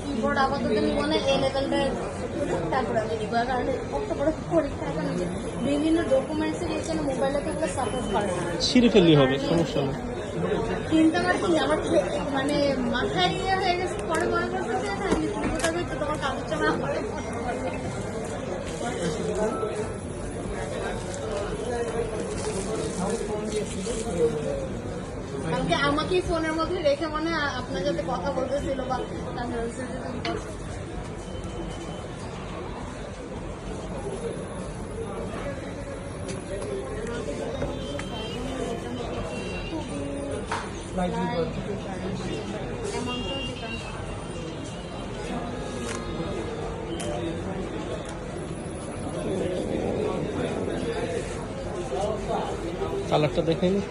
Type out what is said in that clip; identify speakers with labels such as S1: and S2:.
S1: Keyboard আপাতত মনে এ লেভেলটা তারপরে আমি দিব, কারণ কত বড় পরীক্ষা এখন বিভিন্ন ডকুমেন্টসের এখানে মোবাইলে থাকলে সাপোর্ট করে না,
S2: ছিঁড়ে ফেললি হবে, সমস্যা নেই।
S1: কিন্তু আমার কি আমার মানে মাথায় ইয়ে হয়ে গেছে, পরে মনে করতেছে না আমি কোথাও হচ্ছে তোমার কাগজটা না করে আমাকে ফোনের মধ্যে রেখে মনে আপনার সাথে কথা বলতেছিল বা
S2: কালারটা দেখে নি।